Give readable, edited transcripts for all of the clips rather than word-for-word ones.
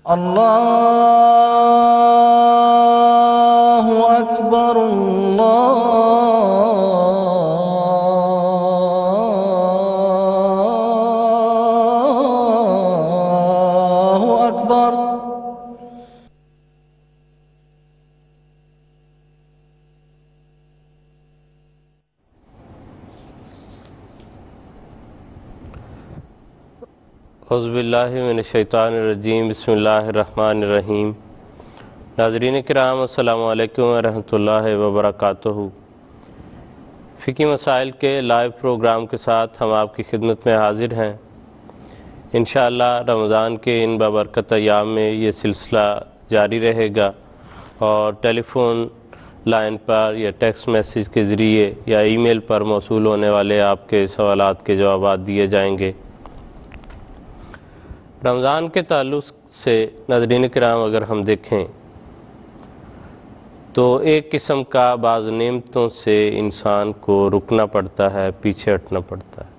اللہ اکبر اللہ اکبر۔ اعوذ باللہ من الشیطان الرجیم، بسم اللہ الرحمن الرحیم۔ ناظرین کرام، السلام علیکم ورحمۃ اللہ وبرکاتہ۔ فقہی مسائل کے لائیو پروگرام کے ساتھ ہم آپ کی خدمت میں حاضر ہیں۔ انشاءاللہ رمضان کے ان بابرکت ایام میں یہ سلسلہ جاری رہے گا، اور ٹیلی فون لائن پر یا ٹیکسٹ میسیج کے ذریعے یا ای میل پر موصول ہونے والے آپ کے سوالات کے جوابات دیے جائیں گے۔ رمضان کے تعلق سے ناظرین کرام اگر ہم دیکھیں تو ایک قسم کا بعض نعمتوں سے انسان کو رکنا پڑتا ہے، پیچھے ہٹنا پڑتا ہے،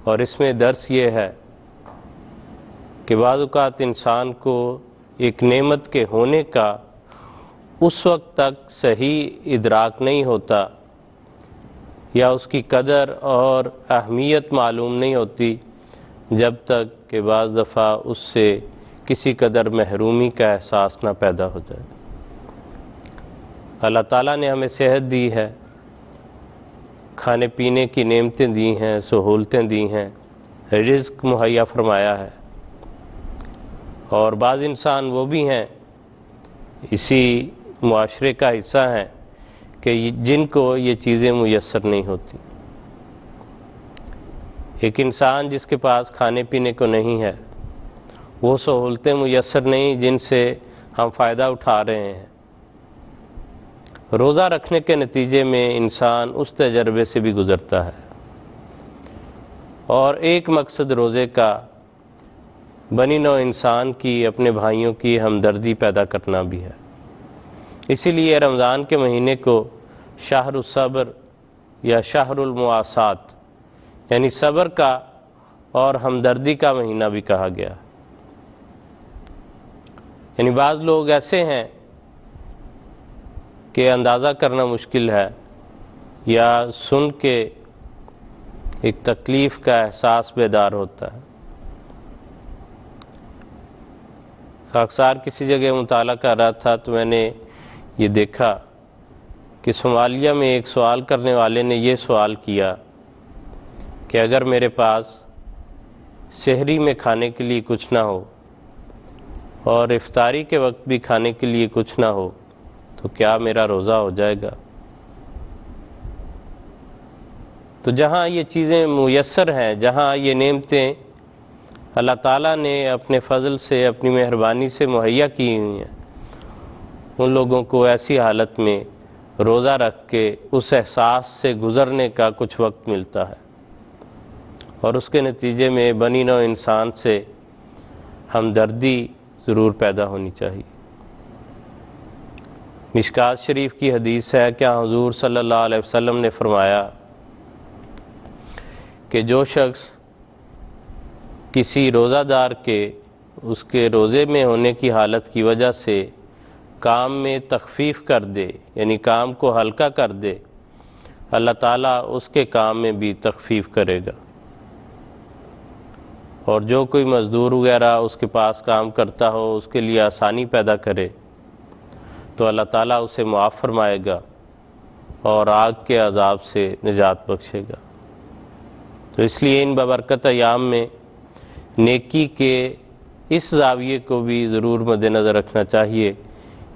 اور اس میں درس یہ ہے کہ بعض اوقات انسان کو ایک نعمت کے ہونے کا اس وقت تک صحیح ادراک نہیں ہوتا، یا اس کی قدر اور اہمیت معلوم نہیں ہوتی جب تک کہ بعض دفعہ اس سے کسی قدر محرومی کا احساس نہ پیدا ہو جائے۔ اللہ تعالیٰ نے ہمیں صحت دی ہے، کھانے پینے کی نعمتیں دی ہیں، سہولتیں دی ہیں، رزق مہیا فرمایا ہے، اور بعض انسان وہ بھی ہیں، اسی معاشرے کا حصہ ہیں کہ جن کو یہ چیزیں میسر نہیں ہوتی۔ ایک انسان جس کے پاس کھانے پینے کو نہیں ہے، وہ سہولتیں میسر نہیں جن سے ہم فائدہ اٹھا رہے ہیں۔ روزہ رکھنے کے نتیجے میں انسان اس تجربے سے بھی گزرتا ہے، اور ایک مقصد روزے کا بنی نوع انسان کی اپنے بھائیوں کی ہمدردی پیدا کرنا بھی ہے۔ اسی لیے رمضان کے مہینے کو شہر الصبر یا شہر المواسات، یعنی صبر کا اور ہمدردی کا مہینہ بھی کہا گیا۔ یعنی بعض لوگ ایسے ہیں کہ اندازہ کرنا مشکل ہے، یا سن کے ایک تکلیف کا احساس بیدار ہوتا ہے۔ خاکسار کسی جگہ مطالعہ کر رہا تھا تو میں نے یہ دیکھا کہ صومالیہ میں ایک سوال کرنے والے نے یہ سوال کیا کہ اگر میرے پاس سحری میں کھانے کے لیے کچھ نہ ہو اور افطاری کے وقت بھی کھانے کے لیے کچھ نہ ہو تو کیا میرا روزہ ہو جائے گا؟ تو جہاں یہ چیزیں میسر ہیں، جہاں یہ نعمتیں اللہ تعالیٰ نے اپنے فضل سے، اپنی مہربانی سے مہیا کی ہوئی ہیں، ان لوگوں کو ایسی حالت میں روزہ رکھ کے اس احساس سے گزرنے کا کچھ وقت ملتا ہے، اور اس کے نتیجے میں بنی نوع انسان سے ہمدردی ضرور پیدا ہونی چاہیے۔ مشکوٰۃ شریف کی حدیث ہے کہ حضور صلی اللہ علیہ وسلم نے فرمایا کہ جو شخص کسی روزہ دار کے اس کے روزے میں ہونے کی حالت کی وجہ سے کام میں تخفیف کر دے، یعنی کام کو ہلکا کر دے، اللہ تعالیٰ اس کے کام میں بھی تخفیف کرے گا۔ اور جو کوئی مزدور وغیرہ اس کے پاس کام کرتا ہو، اس کے لیے آسانی پیدا کرے تو اللہ تعالیٰ اسے معاف فرمائے گا اور آگ کے عذاب سے نجات بخشے گا۔ تو اس لیے ان بابرکت ایام میں نیکی کے اس زاویے کو بھی ضرور مد نظر رکھنا چاہیے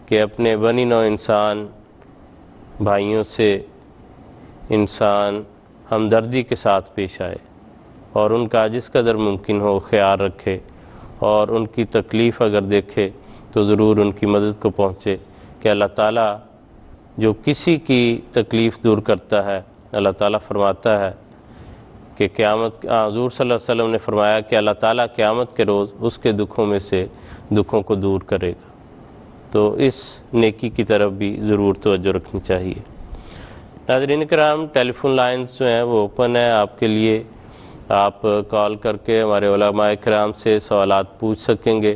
کہ اپنے بنی نوع انسان بھائیوں سے انسان ہمدردی کے ساتھ پیش آئے، اور ان کا جس قدر ممکن ہو خیال رکھے، اور ان کی تکلیف اگر دیکھے تو ضرور ان کی مدد کو پہنچے، کہ اللہ تعالیٰ جو کسی کی تکلیف دور کرتا ہے، اللہ تعالیٰ فرماتا ہے کہ قیامت، حضور صلی اللہ علیہ وسلم نے فرمایا کہ اللہ تعالیٰ قیامت کے روز اس کے دکھوں میں سے دکھوں کو دور کرے گا۔ تو اس نیکی کی طرف بھی ضرور توجہ رکھنی چاہیے۔ ناظرین کرام، ٹیلی فون لائنز جو ہیں وہ اوپن ہے آپ کے لیے، آپ کال کر کے ہمارے علماء کرام سے سوالات پوچھ سکیں گے۔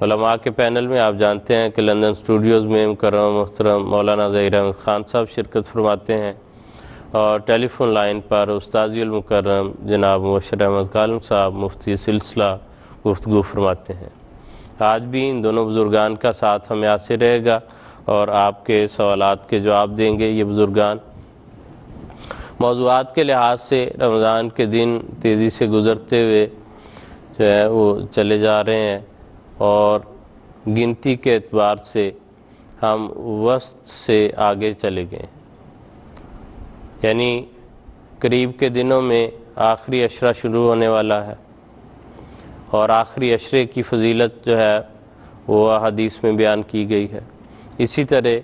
علماء کے پینل میں آپ جانتے ہیں کہ لندن اسٹوڈیوز میں مکرم محترم مولانا ظہیر احمد خان صاحب شرکت فرماتے ہیں، اور ٹیلی فون لائن پر استاذی المکرم جناب مبشر احمد کالم صاحب مفتی سلسلہ گفتگو فرماتے ہیں۔ آج بھی ان دونوں بزرگان کا ساتھ ہمیں آسے رہے گا اور آپ کے سوالات کے جواب دیں گے یہ بزرگان۔ موضوعات کے لحاظ سے رمضان کے دن تیزی سے گزرتے ہوئے جو ہے وہ چلے جا رہے ہیں، اور گنتی کے اعتبار سے ہم وسط سے آگے چلے گئے، یعنی قریب کے دنوں میں آخری عشرہ شروع ہونے والا ہے، اور آخری عشرے کی فضیلت جو ہے وہ حدیث میں بیان کی گئی ہے۔ اسی طرح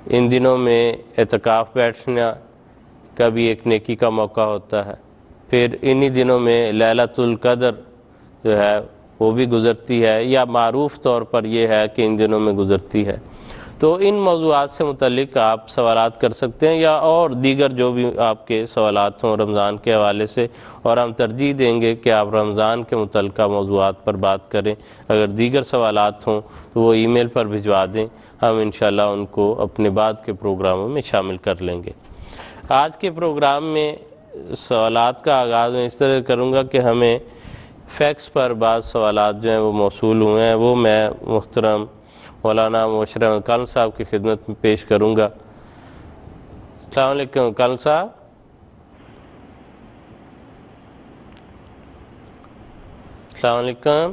ان دنوں میں اعتکاف بیٹھنا کا بھی ایک نیکی کا موقع ہوتا ہے۔ پھر انہی دنوں میں لیلۃ القدر جو ہے وہ بھی گزرتی ہے، یا معروف طور پر یہ ہے کہ ان دنوں میں گزرتی ہے۔ تو ان موضوعات سے متعلق آپ سوالات کر سکتے ہیں، یا اور دیگر جو بھی آپ کے سوالات ہوں رمضان کے حوالے سے، اور ہم ترجیح دیں گے کہ آپ رمضان کے متعلقہ موضوعات پر بات کریں۔ اگر دیگر سوالات ہوں تو وہ ای میل پر بھجوا دیں، ہم انشاءاللہ ان کو اپنے بعد کے پروگراموں میں شامل کر لیں گے۔ آج کے پروگرام میں سوالات کا آغاز میں اس طرح کروں گا کہ ہمیں فیکس پر بعض سوالات جو ہیں وہ موصول ہوئے ہیں، وہ میں محترم مولانا مبشر احمد کالم صاحب کی خدمت میں پیش کروں گا۔ السلام علیکم کالم صاحب۔ السلام علیکم۔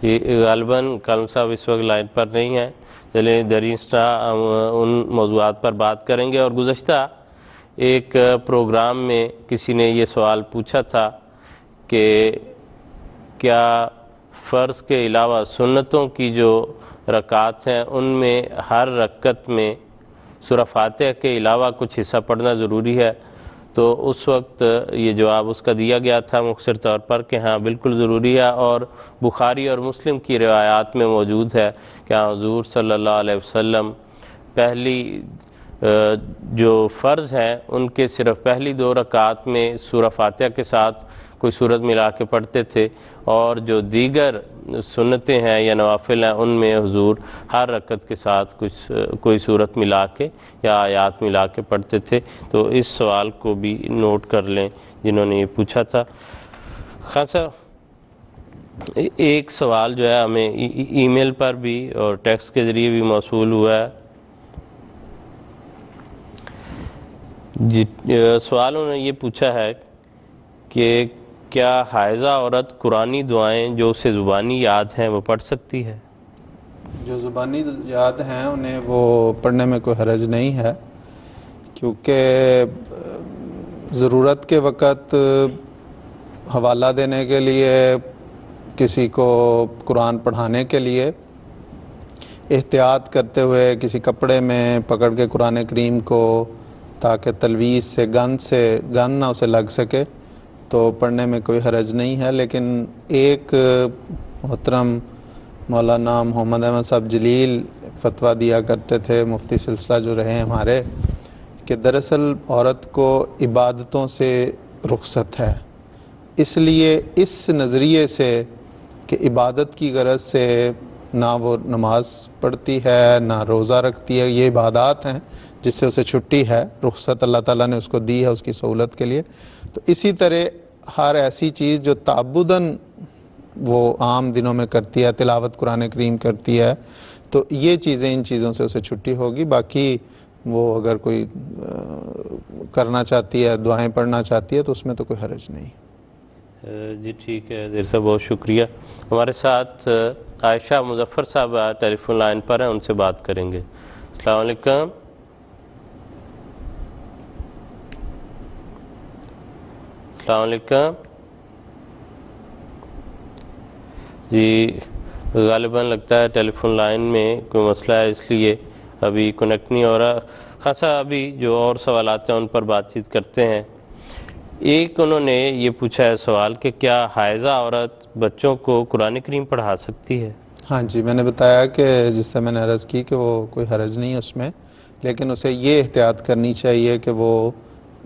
یہ غالباً کالم صاحب اس وقت لائن پر نہیں ہیں، چلیں درستہ ہم ان موضوعات پر بات کریں گے۔ اور گزشتہ ایک پروگرام میں کسی نے یہ سوال پوچھا تھا کہ کیا فرض کے علاوہ سنتوں کی جو رکعات ہیں ان میں ہر رکعت میں سورہ فاتحہ کے علاوہ کچھ حصہ پڑھنا ضروری ہے؟ تو اس وقت یہ جواب اس کا دیا گیا تھا مختصر طور پر کہ ہاں بالکل ضروری ہے، اور بخاری اور مسلم کی روایات میں موجود ہے کہ حضور صلی اللہ علیہ وسلم پہلی جو فرض ہیں ان کے صرف پہلی 2 رکعات میں سورہ فاتحہ کے ساتھ کوئی سورت ملا کے پڑھتے تھے، اور جو دیگر سنتیں ہیں یا نوافل ہیں ان میں حضور ہر رکعت کے ساتھ کوئی سورت ملا کے یا آیات ملا کے پڑھتے تھے۔ تو اس سوال کو بھی نوٹ کر لیں جنہوں نے یہ پوچھا تھا۔ خان صاحب، ایک سوال جو ہے ہمیں ای میل پر بھی اور ٹیکسٹ کے ذریعے بھی موصول ہوا ہے۔ جی، سوال انہوں نے یہ پوچھا ہے کہ کیا حائضہ عورت قرآنی دعائیں جو اسے زبانی یاد ہیں وہ پڑھ سکتی ہے؟ جو زبانی یاد ہیں انہیں وہ پڑھنے میں کوئی حرج نہیں ہے، کیونکہ ضرورت کے وقت حوالہ دینے کے لیے، کسی کو قرآن پڑھانے کے لیے احتیاط کرتے ہوئے کسی کپڑے میں پکڑ کے قرآن کریم کو، تاکہ تلویز سے گند نہ اسے لگ سکے، تو پڑھنے میں کوئی حرج نہیں ہے۔ لیکن ایک محترم مولانا محمد احمد صاحب جلیل فتویٰ دیا کرتے تھے، مفتی سلسلہ جو رہے ہیں ہمارے، کہ دراصل عورت کو عبادتوں سے رخصت ہے، اس لیے اس نظریے سے کہ عبادت کی غرض سے نہ وہ نماز پڑھتی ہے نہ روزہ رکھتی ہے، یہ عبادات ہیں جس سے اسے چھٹی ہے، رخصت اللہ تعالیٰ نے اس کو دی ہے اس کی سہولت کے لیے۔ تو اسی طرح ہر ایسی چیز جو تعبداً وہ عام دنوں میں کرتی ہے، تلاوت قرآن کریم کرتی ہے، تو یہ چیزیں، ان چیزوں سے اسے چھٹی ہوگی۔ باقی وہ اگر کوئی کرنا چاہتی ہے، دعائیں پڑھنا چاہتی ہے، تو اس میں تو کوئی حرج نہیں۔ جی ٹھیک ہے، دیر صاحب بہت شکریہ۔ ہمارے ساتھ عائشہ مظفر صاحب ٹیلی فون لائن پر ہیں، ان سے بات کریں گے۔ السلام علیکم۔ السلام علیکم۔ جی غالباً لگتا ہے ٹیلی فون لائن میں کوئی مسئلہ ہے، اس لیے ابھی کنیکٹ نہیں ہو رہا۔ خاصا ابھی جو اور سوالات ہیں ان پر بات چیت کرتے ہیں۔ ایک انہوں نے یہ پوچھا ہے سوال کہ کیا حائضہ عورت بچوں کو قرآن کریم پڑھا سکتی ہے؟ ہاں جی، میں نے بتایا کہ جس سے میں نے عرض کی کہ وہ کوئی حرج نہیں ہے اس میں، لیکن اسے یہ احتیاط کرنی چاہیے کہ وہ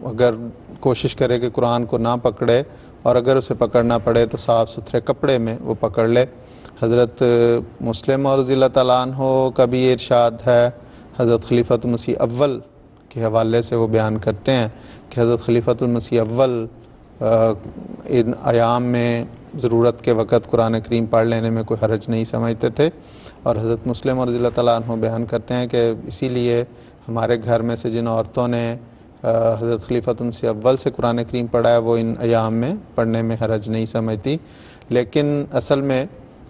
اگر کوشش کرے کہ قرآن کو نہ پکڑے، اور اگر اسے پکڑنا پڑے تو صاف ستھرے کپڑے میں وہ پکڑ لے۔ حضرت مسلم رضی اللہ تعالیٰ عنہ کا بھی یہ ارشاد ہے، حضرت خلیفۃ المسیح اول کے حوالے سے وہ بیان کرتے ہیں کہ حضرت خلیفۃ المسیح اول ان ایام میں ضرورت کے وقت قرآن کریم پڑھ لینے میں کوئی حرج نہیں سمجھتے تھے، اور حضرت مسلم رضی اللہ تعالیٰ عنہ بیان کرتے ہیں کہ اسی لیے ہمارے گھر میں سے جن عورتوں نے حضرت خلیفۃ المسیح اول سے قرآن کریم پڑھا ہے وہ ان ایام میں پڑھنے میں حرج نہیں سمجھتی، لیکن اصل میں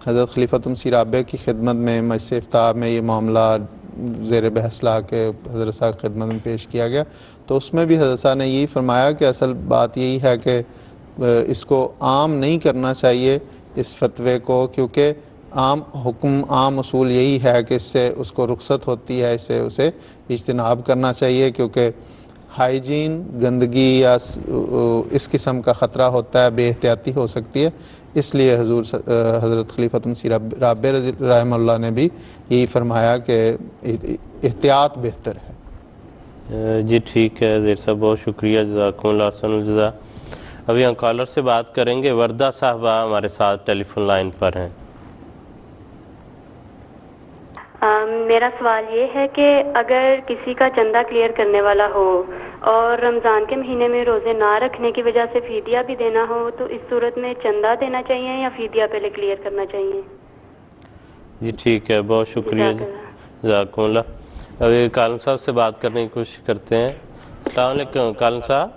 حضرت خلیفۃ المسیح رابع کی خدمت میں مجلس افتاح میں یہ معاملہ زیر بحث لا کے حضرت صاحب کی خدمت میں پیش کیا گیا، تو اس میں بھی حضرت صاحب نے یہی فرمایا کہ اصل بات یہی ہے کہ اس کو عام نہیں کرنا چاہیے اس فتوے کو، کیونکہ عام حکم عام اصول یہی ہے کہ اس سے اس کو رخصت ہوتی ہے، اس سے اسے اجتناب کرنا چاہیے، کیونکہ ہائیجین گندگی یا اس قسم کا خطرہ ہوتا ہے، بے احتیاطی ہو سکتی ہے، اس لیے حضرت خلیفۃ المسیح رابع رحمہ اللہ نے بھی یہی فرمایا کہ احتیاط بہتر ہے۔ جی ٹھیک ہے زیر صاحب، بہت شکریہ، جزاکم اللہ احسن الجزا۔ ابھی ہم کالر سے بات کریں گے، وردہ صاحبہ ہمارے ساتھ ٹیلی فون لائن پر ہیں۔ میرا سوال یہ ہے کہ اگر کسی کا چندہ کلیئر کرنے والا ہو اور رمضان کے مہینے میں روزے نہ رکھنے کی وجہ سے فدیہ بھی دینا ہو، تو اس صورت میں چندہ دینا چاہیے یا فدیہ پہلے کلیئر کرنا چاہیے؟ جی ٹھیک ہے، بہت شکریہ، جزاکم اللہ۔ ابھی کالم صاحب سے بات کرنے کی کوشش کرتے ہیں۔ السلام علیکم کالم صاحب۔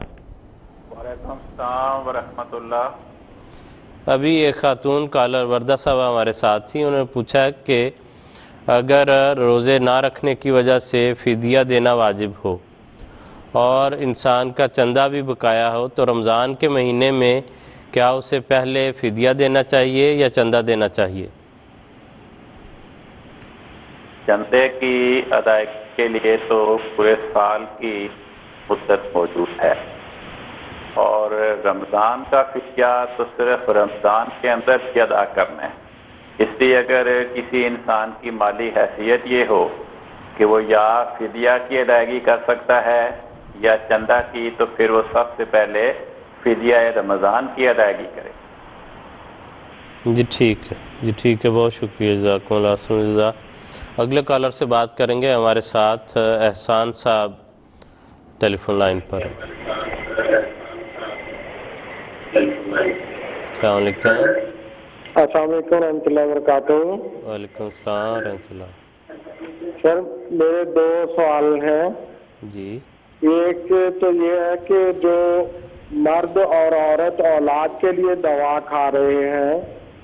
وعلیکم السلام ورحمۃ اللہ۔ ابھی ایک خاتون کالر وردہ صاحب ہمارے ساتھ تھی، انہوں نے پوچھا کہ اگر روزے نہ رکھنے کی وجہ سے فدیہ دینا واجب ہو اور انسان کا چندہ بھی بقایا ہو، تو رمضان کے مہینے میں کیا اسے پہلے فدیہ دینا چاہیے یا چندہ دینا چاہیے؟ چندے کی ادائیگی کے لیے تو پورے سال کی مدت موجود ہے، اور رمضان کا فدیہ تو صرف رمضان کے اندر ہی ادا کرنا ہے۔ اس لیے اگر کسی انسان کی مالی حیثیت یہ ہو کہ وہ یا فدیہ کی ادائیگی کر سکتا ہے یا چندہ کی، تو پھر وہ سب سے پہلے فدیہ رمضان کی ادائیگی کرے۔ جی ٹھیک ہے، جی ٹھیک ہے، بہت شکریہ، جزاکم اللہ احسن الجزا۔ اگلے کالر سے بات کریں گے، ہمارے ساتھ احسان صاحب ٹیلی فون لائن پر ہیں۔ السلام علیکم۔ السلام علیکم ورحمۃ اللہ وبرکاتہ۔ وعلیکم السلام ورحمۃ اللہ۔ سر میرے دو سوال ہیں۔ جی ایک تو یہ ہے کہ جو مرد اور عورت اولاد کے لیے دوا کھا رہے ہیں،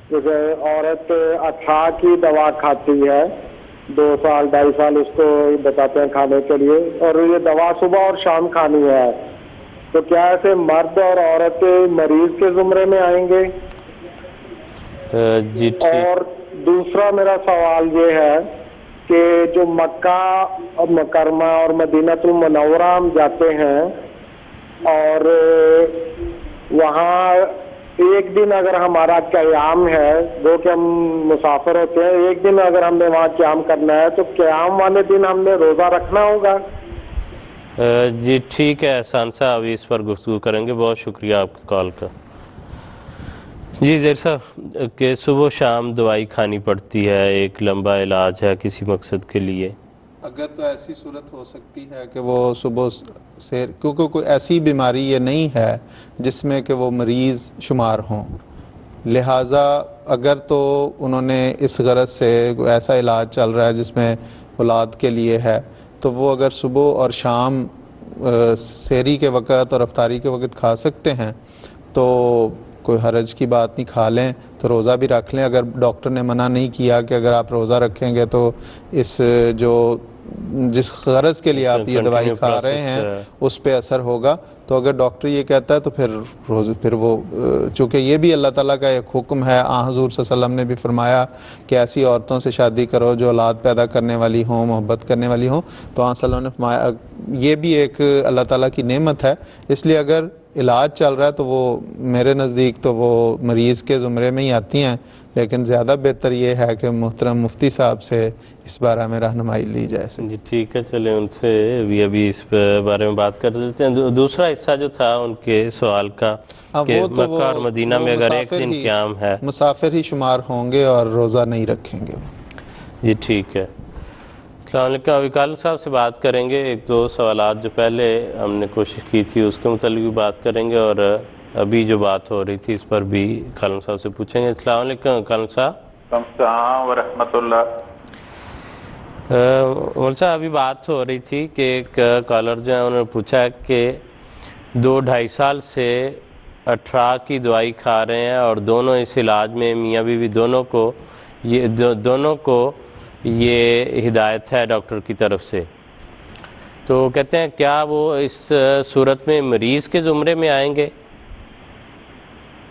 جیسے عورت اچھا کی دوا کھاتی ہے 2 سال 2.5 سال اس کو بتاتے ہیں کھانے کے لیے، اور یہ دوا صبح اور شام کھانی ہے، تو کیا ایسے مرد اور عورت مریض کے زمرے میں آئیں گے؟ جی ٹھیک۔ اور دوسرا میرا سوال یہ ہے کہ جو مکہ مکرمہ اور مدینہ المنورہ ہم جاتے ہیں اور وہاں ایک دن اگر ہمارا قیام ہے، وہ کہ ہم مسافر ہوتے ہیں، ایک دن اگر ہم نے وہاں قیام کرنا ہے تو قیام والے دن ہم نے روزہ رکھنا ہوگا؟ جی ٹھیک ہے احسان صاحب، ابھی اس پر گفتگو کریں گے، بہت شکریہ آپ کی کال کا۔ جی زیر صاحب کہ صبح و شام دوائی کھانی پڑتی ہے، ایک لمبا علاج ہے کسی مقصد کے لیے، اگر تو ایسی صورت ہو سکتی ہے کہ وہ صبح سے، کیونکہ کوئی ایسی بیماری یہ نہیں ہے جس میں کہ وہ مریض شمار ہوں، لہٰذا اگر تو انہوں نے اس غرض سے کوئی ایسا علاج چل رہا ہے جس میں اولاد کے لیے ہے، تو وہ اگر صبح اور شام سحری کے وقت اور افطاری کے وقت کھا سکتے ہیں تو کوئی حرج کی بات نہیں، کھا لیں تو روزہ بھی رکھ لیں۔ اگر ڈاکٹر نے منع نہیں کیا کہ اگر آپ روزہ رکھیں گے تو اس جس غرض کے لیے آپ یہ دوائی کھا رہے ہیں اس پہ اثر ہوگا، تو اگر ڈاکٹر یہ کہتا ہے تو پھر وہ چونکہ یہ بھی اللہ تعالیٰ کا ایک حکم ہے، حضور صلی اللہ علیہ وسلم نے بھی فرمایا کہ ایسی عورتوں سے شادی کرو جو اولاد پیدا کرنے والی ہوں، محبت کرنے والی ہوں، تو صلی اللہ علیہ وسلم نے فرمایا یہ بھی ایک اللہ تعالیٰ کی نعمت ہے، اس لیے اگر علاج چل رہا ہے تو وہ میرے نزدیک تو وہ مریض کے زمرے میں ہی آتی ہیں، لیکن زیادہ بہتر یہ ہے کہ محترم مفتی صاحب سے اس بارے میں رہنمائی لی جائے۔ جی ٹھیک ہے، چلیں ان سے بھی ابھی اس بارے میں بات کر لیتے ہیں۔ دوسرا حصہ جو تھا ان کے سوال کا کہ وہ تو مکہ اور مدینہ میں اگر ایک دن قیام ہے، مسافر ہی شمار ہوں گے اور روزہ نہیں رکھیں گے۔ جی ٹھیک ہے، السلام علیکم۔ ابھی کالم صاحب سے بات کریں گے، ایک دو سوالات جو پہلے ہم نے کوشش کی تھی اس کے متعلق بھی بات کریں گے، اور ابھی جو بات ہو رہی تھی اس پر بھی کالم صاحب سے پوچھیں گے۔ السلام علیکم کالم صاحب۔ السلام ورحمۃ اللہ۔ مول صاحب ابھی بات ہو رہی تھی کہ ایک کالر جو ہے انہوں نے پوچھا کہ 2-2.5 سال سے 18 کی دوائی کھا رہے ہیں اور دونوں اس علاج میں میاں بیوی دونوں کو یہ ہدایت ہے ڈاکٹر کی طرف سے، تو کہتے ہیں کیا وہ اس صورت میں مریض کے زمرے میں آئیں گے؟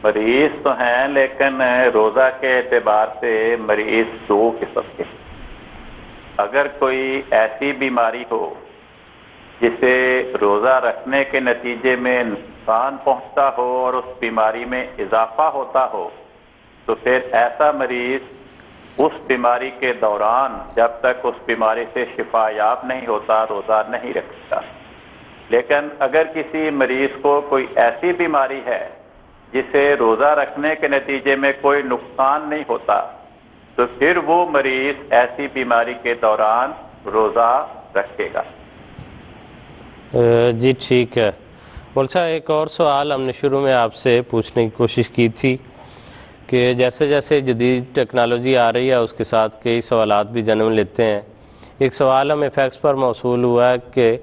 مریض تو ہیں، لیکن روزہ کے اعتبار سے مریض 2 قسم کے۔ اگر کوئی ایسی بیماری ہو جسے روزہ رکھنے کے نتیجے میں نقصان پہنچتا ہو اور اس بیماری میں اضافہ ہوتا ہو، تو پھر ایسا مریض اس بیماری کے دوران جب تک اس بیماری سے شفا یاب نہیں ہوتا روزہ نہیں رکھتا۔ لیکن اگر کسی مریض کو کوئی ایسی بیماری ہے جسے روزہ رکھنے کے نتیجے میں کوئی نقصان نہیں ہوتا، تو پھر وہ مریض ایسی بیماری کے دوران روزہ رکھے گا۔ جی ٹھیک ہے مول صاحب، ایک اور سوال ہم نے شروع میں آپ سے پوچھنے کی کوشش کی تھی کہ جیسے جیسے جدید ٹیکنالوجی آ رہی ہے اس کے ساتھ کئی سوالات بھی جنم لیتے ہیں۔ ایک سوال ہمیں فیکس پر موصول ہوا ہے کہ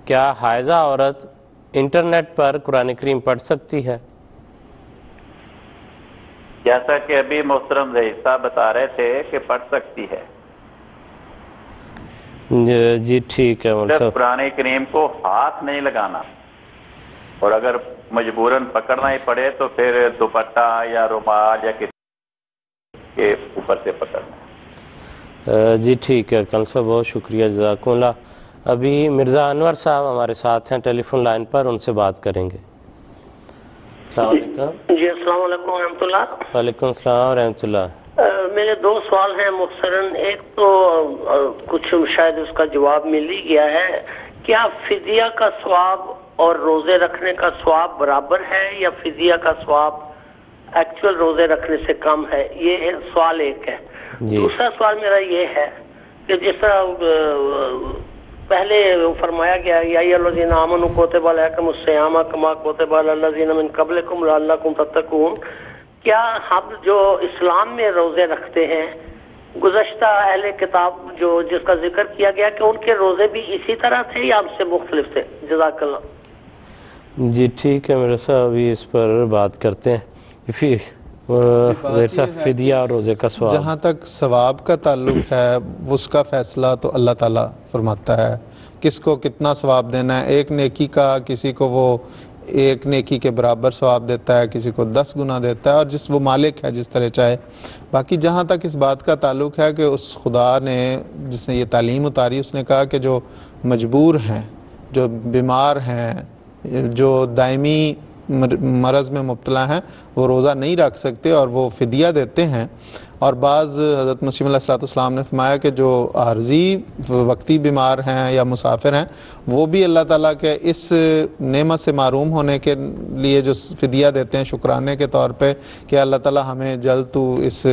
کیا حائضہ عورت انٹرنیٹ پر قرآن کریم پڑھ سکتی ہے؟ جیسا کہ ابھی محترم ظہیر صاحب بتا رہے تھے کہ پڑھ سکتی ہے۔ جی ٹھیک ہے مول صاحب۔ قرآن کریم کو ہاتھ نہیں لگانا، اور اگر مجبوراً پکڑنا ہی پڑے تو پھر دوپٹہ یا رومال یا کسی کے اوپر سے پکڑنا۔ جی ٹھیک ہے کالم صاحب، بہت شکریہ، جزاکم اللہ۔ ابھی مرزا انور صاحب ہمارے ساتھ ہیں ٹیلی فون لائن پر، ان سے بات کریں گے۔ السلام علیکم۔ جی السلام علیکم ورحمۃ اللہ۔ وعلیکم السلام ورحمۃ اللہ۔ میرے 2 سوال ہیں مختصراً، ایک تو کچھ شاید اس کا جواب مل ہی گیا ہے، کیا فدیہ کا ثواب اور روزے رکھنے کا ثواب برابر ہے یا فدیہ کا ثواب ایکچوئل روزے رکھنے سے کم ہے؟ یہ سوال ایک ہے۔ دوسرا سوال میرا یہ ہے کہ جس طرح پہلے فرمایا گیا یا الذین آمنوا کتب علیکم الصیام کما کتب علی الذین من قبلکم لعلکم تتقون، کیا ہم جو اسلام میں روزے رکھتے ہیں گزشتہ اہل کتاب جو جس کا ذکر کیا گیا کہ ان کے روزے بھی اسی طرح تھے یا ہم سے مختلف تھے؟ جزاک اللہ۔ جی ٹھیک ہے میرے صاحب، ابھی اس پر بات کرتے ہیں۔ فدیہ اور روزے کا ثواب، جہاں تک ثواب کا تعلق ہے اس کا فیصلہ تو اللہ تعالیٰ فرماتا ہے کس کو کتنا ثواب دینا ہے۔ ایک نیکی کا کسی کو وہ 1 نیکی کے برابر ثواب دیتا ہے، کسی کو 10 گنا دیتا ہے، اور جس وہ مالک ہے جس طرح چاہے۔ باقی جہاں تک اس بات کا تعلق ہے کہ اس خدا نے جس نے یہ تعلیم اتاری، اس نے کہا کہ جو مجبور ہیں، جو بیمار ہیں، جو دائمی مرض میں مبتلا ہیں، وہ روزہ نہیں رکھ سکتے اور وہ فدیہ دیتے ہیں۔ اور بعض حضرت مسیح علیہ السلام نے فرمایا کہ جو عارضی وقتی بیمار ہیں یا مسافر ہیں، وہ بھی اللہ تعالیٰ کے اس نعمت سے محروم ہونے کے لیے جو فدیہ دیتے ہیں شکرانے کے طور پہ کہ اللہ تعالیٰ ہمیں جلد تو اس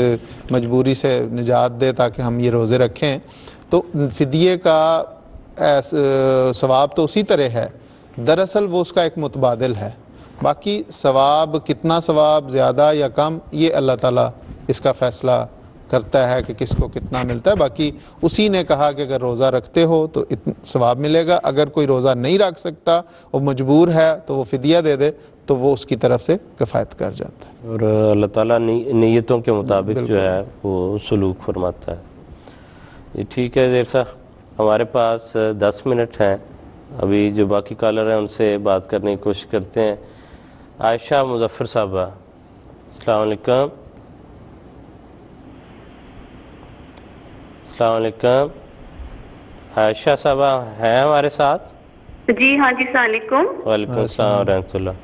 مجبوری سے نجات دے تاکہ ہم یہ روزے رکھیں، تو فدیے کا ثواب تو اسی طرح ہے۔ دراصل وہ اس کا ایک متبادل ہے، باقی ثواب کتنا ثواب زیادہ یا کم یہ اللہ تعالیٰ اس کا فیصلہ کرتا ہے کہ کس کو کتنا ملتا ہے۔ باقی اسی نے کہا کہ اگر روزہ رکھتے ہو تو ثواب ملے گا، اگر کوئی روزہ نہیں رکھ سکتا وہ مجبور ہے تو وہ فدیہ دے دے تو وہ اس کی طرف سے کفایت کر جاتا ہے، اور اللہ تعالیٰ نیتوں کے مطابق جو ہے وہ سلوک فرماتا ہے۔ یہ ٹھیک ہے زیر صاحب، ہمارے پاس 10 منٹ ہیں، ابھی جو باقی کالر ہیں ان سے بات کرنے کی کوشش کرتے ہیں۔ عائشہ مظفر صاحبہ، السلام علیکم۔ السلام علیکم، عائشہ صاحبہ ہیں ہمارے ساتھ؟ جی ہاں جی، السلام علیکم۔ وعلیکم السلام ورحمۃ اللہ۔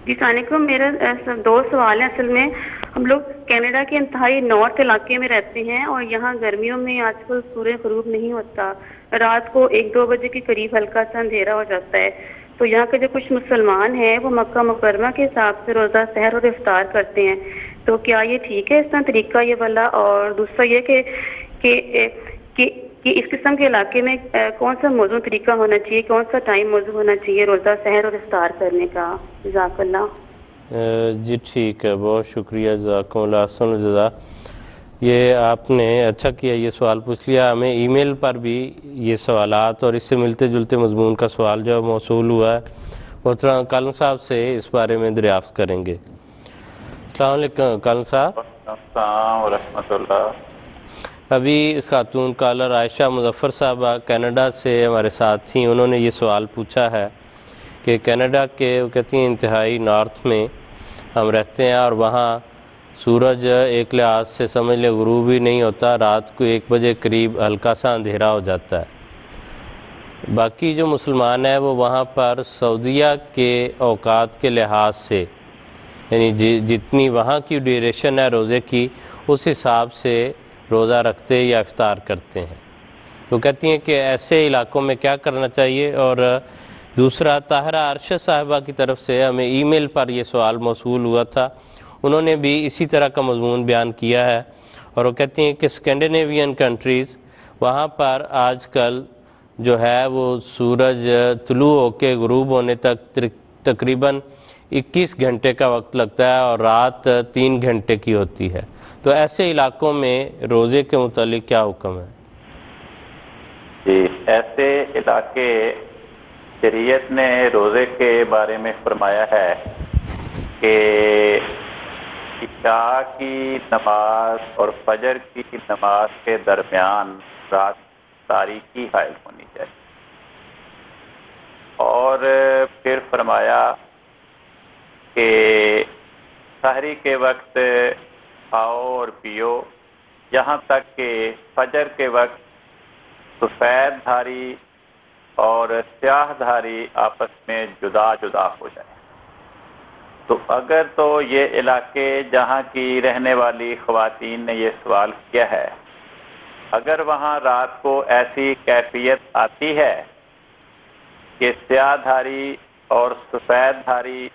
جی السلام علیکم. میرا 2 سوال ہیں. اصل میں ہم لوگ کینیڈا کے انتہائی نارتھ علاقے میں رہتے ہیں اور یہاں گرمیوں میں آج کل سورج غروب نہیں ہوتا. رات کو 1-2 بجے کے قریب ہلکا سا اندھیرا ہو جاتا ہے. تو یہاں کے جو کچھ مسلمان ہیں وہ مکہ مکرمہ کے حساب سے روزہ سحر اور افطار کرتے ہیں. تو کیا یہ ٹھیک ہے اس طرح طریقہ یہ والا؟ اور دوسرا یہ کہ اس قسم کے علاقے میں کون سا موزوں طریقہ ہونا چاہیے, کون سا ٹائم موزوں ہونا چاہیے روزہ سحر اور افطار کرنے کا؟ جزاک اللہ. جی ٹھیک ہے, بہت شکریہ, جزاکم اللہ, احسن الجزا. یہ آپ نے اچھا کیا یہ سوال پوچھ لیا. ہمیں ای میل پر بھی یہ سوالات اور اس سے ملتے جلتے مضمون کا سوال جو موصول ہوا ہے محترم کالن صاحب سے اس بارے میں دریافت کریں گے. السلام علیکم کالن صاحب. السلام ورحمۃ اللہ. ابھی خاتون کالر عائشہ مظفر صاحبہ کینیڈا سے ہمارے ساتھ تھیں. انہوں نے یہ سوال پوچھا ہے کہ کینیڈا کے وہ کہتی ہیں انتہائی نارتھ میں ہم رہتے ہیں اور وہاں سورج ایک لحاظ سے سمجھ لے غروب ہی نہیں ہوتا, رات کو 1 بجے قریب ہلکا سا اندھیرا ہو جاتا ہے. باقی جو مسلمان ہیں وہ وہاں پر سعودیہ کے اوقات کے لحاظ سے یعنی جتنی وہاں کی ڈیوریشن ہے روزے کی اس حساب سے روزہ رکھتے یا افطار کرتے ہیں. تو کہتی ہیں کہ ایسے علاقوں میں کیا کرنا چاہیے. اور دوسرا طاہرہ ارشد صاحبہ کی طرف سے ہمیں ای میل پر یہ سوال موصول ہوا تھا, انہوں نے بھی اسی طرح کا مضمون بیان کیا ہے اور وہ کہتی ہیں کہ اسکینڈینیوین کنٹریز وہاں پر آج کل جو ہے وہ سورج طلوع ہو کے غروب ہونے تک تقریباً 21 گھنٹے کا وقت لگتا ہے اور رات 3 گھنٹے کی ہوتی ہے. تو ایسے علاقوں میں روزے کے متعلق کیا حکم ہے؟ جی ایسے علاقے شریعت نے روزے کے بارے میں فرمایا ہے کہ عشاء کی نماز اور فجر کی نماز کے درمیان رات تاریکی حائل ہونی چاہیے. اور پھر فرمایا کہ سحری کے وقت کھاؤ اور پیو یہاں تک کہ فجر کے وقت سفید دھاری اور سیاہ دھاری آپس میں جدا جدا ہو جائے. تو اگر تو یہ علاقے جہاں کی رہنے والی خواتین نے یہ سوال کیا ہے, اگر وہاں رات کو ایسی کیفیت آتی ہے کہ سیاہ دھاری اور سفید دھاری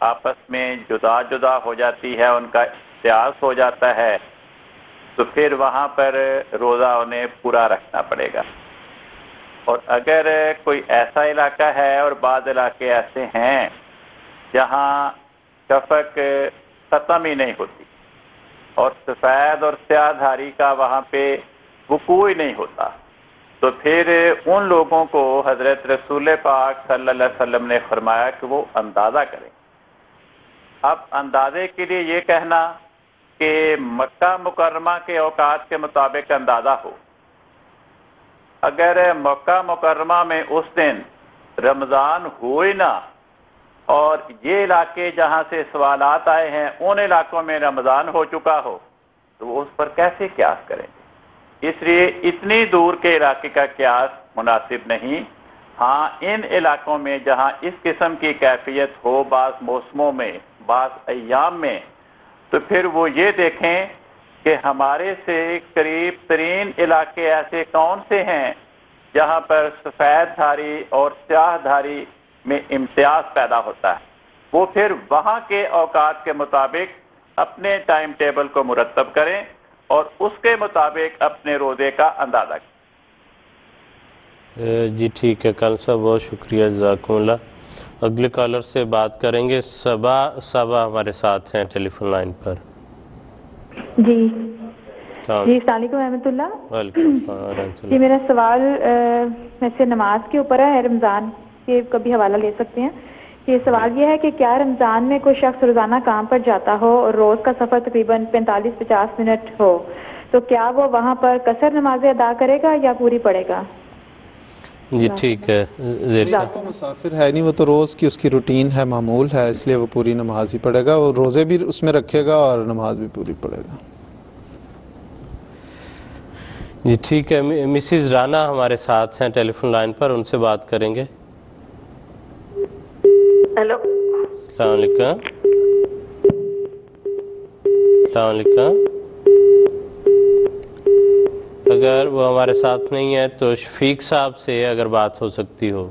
آپس میں جدا جدا ہو جاتی ہے, ان کا امتیاز ہو جاتا ہے, تو پھر وہاں پر روزہ انہیں پورا رکھنا پڑے گا. اور اگر کوئی ایسا علاقہ ہے اور بعض علاقے ایسے ہیں جہاں شفق ختم ہی نہیں ہوتی اور سفید اور سیاہ دھاری کا وہاں پہ وقوع ہی نہیں ہوتا, تو پھر ان لوگوں کو حضرت رسول پاک صلی اللہ علیہ وسلم نے فرمایا کہ وہ اندازہ کریں. اب اندازے کے لیے یہ کہنا کہ مکہ مکرمہ کے اوقات کے مطابق اندازہ ہو, اگر مکہ مکرمہ میں اس دن رمضان ہو ہی نہ اور یہ علاقے جہاں سے سوالات آئے ہیں ان علاقوں میں رمضان ہو چکا ہو, تو وہ اس پر کیسے قیاس کریں گے؟ اس لیے اتنی دور کے علاقے کا قیاس مناسب نہیں. ہاں ان علاقوں میں جہاں اس قسم کی کیفیت ہو بعض موسموں میں بعض ایام میں, تو پھر وہ یہ دیکھیں کہ ہمارے سے قریب ترین علاقے ایسے کون سے ہیں جہاں پر سفید دھاری اور سیاہ دھاری میں امتیاز پیدا ہوتا ہے. وہ پھر وہاں کے اوقات کے مطابق اپنے ٹائم ٹیبل کو مرتب کریں اور اس کے مطابق اپنے روزے کا اندازہ کریں. جی ٹھیک ہے کالن صاحب, بہت شکریہ, جزاکم اللہ. اگلے کالر سے بات کریں گے. صبا ہمارے ساتھ ہیں ٹیلی فون لائن پر. جی السلام علیکم ورحمۃ اللہ. وعلیکم السلام. جی میرا سوال ویسے نماز کے اوپر ہے, رمضان کے کبھی حوالہ لے سکتے ہیں. یہ سوال یہ ہے کہ کیا رمضان میں کوئی شخص روزانہ کام پر جاتا ہو اور روز کا سفر تقریباً 45-50 منٹ ہو, تو کیا وہ وہاں پر قصر نمازیں ادا کرے گا یا پوری پڑھے گا؟ جی ٹھیک ہے. وہ مسافر ہے نہیں, وہ تو روز کی اس کی روٹین ہے, معمول ہے, اس لیے وہ پوری نماز ہی پڑھے گا. وہ روزے بھی اس میں رکھے گا اور نماز بھی پوری پڑھے گا. جی ٹھیک ہے. مسز رانا ہمارے ساتھ ہیں ٹیلی فون لائن پر, ان سے بات کریں گے. ہیلو السلام علیکم. السلام علیکم. اگر وہ ہمارے ساتھ نہیں ہے تو شفیق صاحب سے اگر بات ہو سکتی ہو.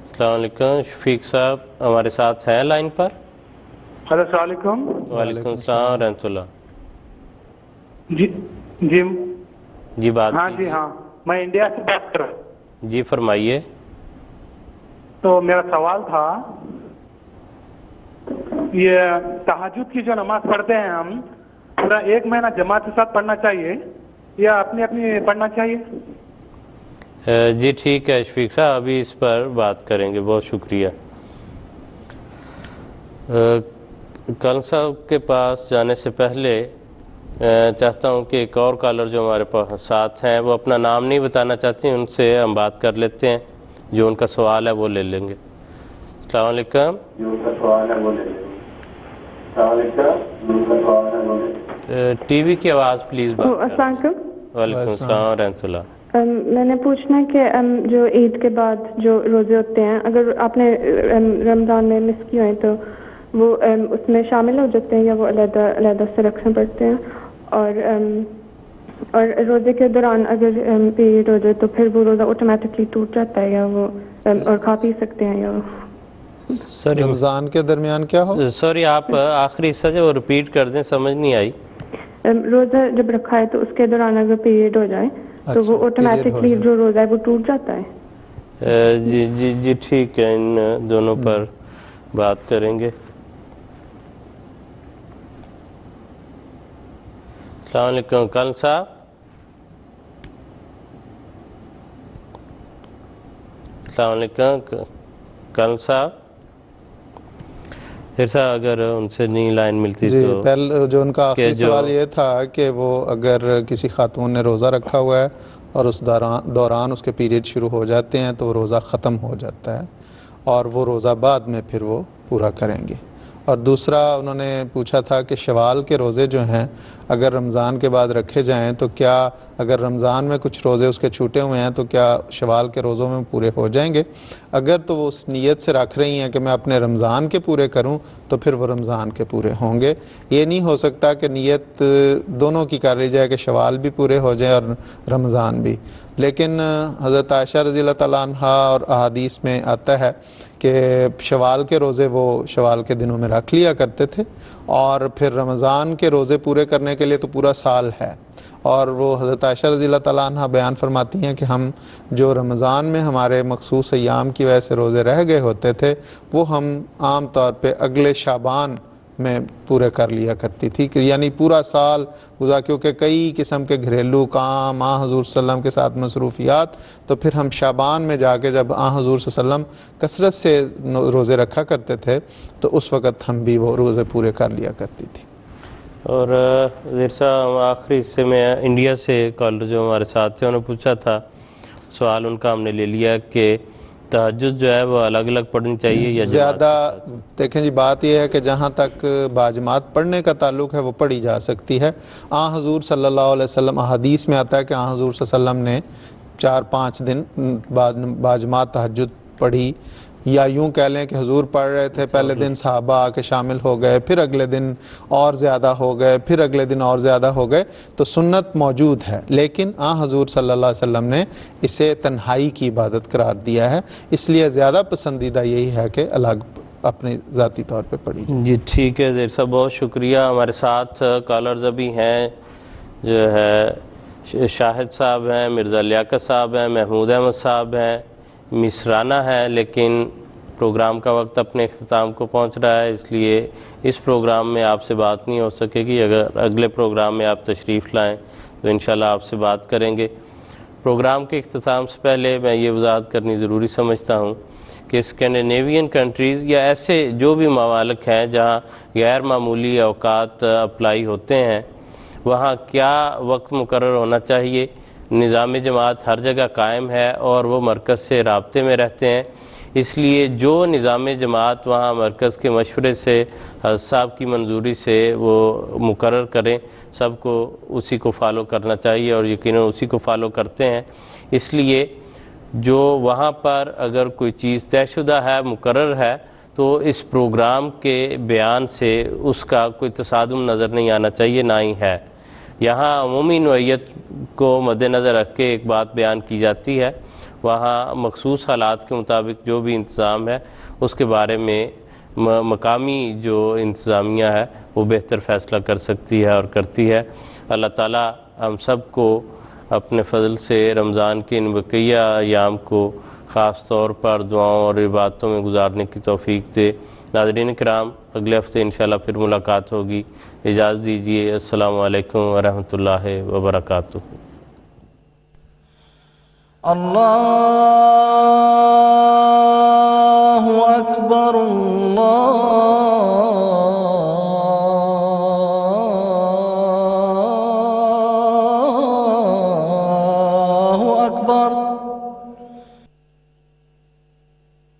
السلام علیکم. شفیق صاحب ہمارے ساتھ ہیں لائن پر؟ ہلو السلام علیکم. وعلیکم السلام ورحمۃ اللہ. جی بات ہاں جی ہاں میں انڈیا سے بات کر رہا ہوں. جی فرمائیے. تو میرا سوال تھا یہ تہجد کی جو نماز پڑھتے ہیں ہم پورا ایک مہینہ جماعت کے ساتھ پڑھنا چاہیے یا اپنی اپنی پڑھنا چاہیے؟ جی ٹھیک ہے شفیق صاحب ابھی اس پر بات کریں گے. بہت شکریہ. کل صاحب کے پاس جانے سے پہلے چاہتا ہوں کہ ایک اور کالر جو ہمارے پاس ساتھ ہیں وہ اپنا نام نہیں بتانا چاہتی ہیں، ان سے ہم بات کر لیتے ہیں. جو ان کا سوال ہے وہ لے لیں گے. السلام علیکم. ٹی وی کی آواز پلیز بند. السلام علیکم. وعلیکم السلام ورحمۃ اللہ. میں نے پوچھنا کہ جو عید کے بعد جو روزے ہوتے ہیں اگر آپ نے رمضان میں مس کیے ہیں تو وہ اس میں شامل ہو جاتے ہیں یا وہ علیحدہ علیحدہ سے رکھنے پڑتے ہیں؟ اور روزے کے دوران اگر پیریڈ ہو جائے تو پھر وہ روزہ آٹومیٹکلی ٹوٹ جاتا ہے یا وہ اور کھا پی سکتے ہیں یا رمضان کے درمیان کیا ہو؟ سوری آپ آخری حصہ جو رپیٹ کر دیں، سمجھ نہیں آئی. روزہ جب رکھا ہے تو اس کے دوران اگر پیریڈ ہو جائے تو وہ آٹومیٹکلی جو روزہ ہے وہ ٹوٹ جاتا ہے؟ جی جی جی ٹھیک ہے، ان دونوں پر بات کریں گے. السلام علیکم. کل صاحب السلام علیکم. کل صاحب ایسا اگر ان سے نہیں لائن ملتی تو پہلے جو ان کا آخری سوال یہ تھا کہ وہ اگر کسی خاتون نے روزہ رکھا ہوا ہے اور اس دوران اس کے پیریڈ شروع ہو جاتے ہیں تو وہ روزہ ختم ہو جاتا ہے اور وہ روزہ بعد میں پھر وہ پورا کریں گے. اور دوسرا انہوں نے پوچھا تھا کہ شوال کے روزے جو ہیں اگر رمضان کے بعد رکھے جائیں تو کیا اگر رمضان میں کچھ روزے اس کے چھوٹے ہوئے ہیں تو کیا شوال کے روزوں میں پورے ہو جائیں گے؟ اگر تو وہ اس نیت سے رکھ رہی ہیں کہ میں اپنے رمضان کے پورے کروں تو پھر وہ رمضان کے پورے ہوں گے. یہ نہیں ہو سکتا کہ نیت دونوں کی کر لی جائے کہ شوال بھی پورے ہو جائیں اور رمضان بھی. لیکن حضرت عائشہ رضی اللہ تعالیٰ عنہ اور احادیث میں آتا ہے کہ شوال کے روزے وہ شوال کے دنوں میں رکھ لیا کرتے تھے اور پھر رمضان کے روزے پورے کرنے کے لیے تو پورا سال ہے. اور وہ حضرت عائشہ رضی اللہ تعالیٰ عنہ بیان فرماتی ہیں کہ ہم جو رمضان میں ہمارے مخصوص ایام کی وجہ سے روزے رہ گئے ہوتے تھے وہ ہم عام طور پہ اگلے شعبان میں پورے کر لیا کرتی تھی کہ یعنی پورا سال گزار، کیونکہ کئی قسم کے گھریلو کام حضور صلی اللہ علیہ وسلم کے ساتھ مصروفیات، تو پھر ہم شعبان میں جا کے جب حضور صلی اللہ علیہ وسلم کثرت سے روزے رکھا کرتے تھے تو اس وقت ہم بھی وہ روزے پورے کر لیا کرتی تھی. اور زیر صاحب آخری حصے میں انڈیا سے کالر جو ہمارے ساتھ تھے انہوں نے پوچھا تھا، سوال ان کا ہم نے لے لیا کہ تہجد جو ہے وہ الگ الگ پڑھنی چاہیے یا زیادہ؟ دیکھیں جی بات یہ ہے کہ جہاں تک باجماعت پڑھنے کا تعلق ہے وہ پڑھی جا سکتی ہے. حضور صلی اللہ علیہ وسلم حدیث میں آتا ہے کہ حضور صلی اللہ علیہ وسلم نے 4-5 دن باجماعت تہجد پڑھی، یا یوں کہہ لیں کہ حضور پڑھ رہے تھے، پہلے دن صحابہ آ کے شامل ہو گئے، پھر اگلے دن اور زیادہ ہو گئے، پھر اگلے دن اور زیادہ ہو گئے. تو سنت موجود ہے لیکن حضور صلی اللہ علیہ وسلم نے اسے تنہائی کی عبادت قرار دیا ہے، اس لیے زیادہ پسندیدہ یہی ہے کہ الگ اپنے ذاتی طور پہ پڑھی جائے. جی ٹھیک ہے زیر صاحب بہت شکریہ. ہمارے ساتھ کالرز ابھی ہیں جو ہے شاہد صاحب ہیں، مرزا لیاقت صاحب ہیں، محمود احمد صاحب ہیں، مصرانہ ہے، لیکن پروگرام کا وقت اپنے اختتام کو پہنچ رہا ہے اس لیے اس پروگرام میں آپ سے بات نہیں ہو سکے گی. اگر اگلے پروگرام میں آپ تشریف لائیں تو انشاءاللہ آپ سے بات کریں گے. پروگرام کے اختتام سے پہلے میں یہ وضاحت کرنی ضروری سمجھتا ہوں کہ اسکینڈینیوین کنٹریز یا ایسے جو بھی ممالک ہیں جہاں غیر معمولی اوقات اپلائی ہوتے ہیں وہاں کیا وقت مقرر ہونا چاہیے. نظام جماعت ہر جگہ قائم ہے اور وہ مرکز سے رابطے میں رہتے ہیں، اس لیے جو نظام جماعت وہاں مرکز کے مشورے سے حضرت صاحب کی منظوری سے وہ مقرر کریں، سب کو اسی کو فالو کرنا چاہیے اور یقیناً اسی کو فالو کرتے ہیں. اس لیے جو وہاں پر اگر کوئی چیز طے شدہ ہے، مقرر ہے، تو اس پروگرام کے بیان سے اس کا کوئی تصادم نظر نہیں آنا چاہیے، نہ ہی ہے۔ یہاں عمومی نوعیت کو مد نظر رکھ کے ایک بات بیان کی جاتی ہے، وہاں مخصوص حالات کے مطابق جو بھی انتظام ہے اس کے بارے میں مقامی جو انتظامیہ ہے وہ بہتر فیصلہ کر سکتی ہے اور کرتی ہے۔ اللہ تعالی ہم سب کو اپنے فضل سے رمضان کے ان بقیہ ایام کو خاص طور پر دعاؤں اور عبادتوں میں گزارنے کی توفیق دے۔ ناظرین کرام، اگلے ہفتے انشاءاللہ پھر ملاقات ہوگی، اجازت دیجیے، السلام علیکم ورحمۃ اللہ وبرکاتہ۔ اللہ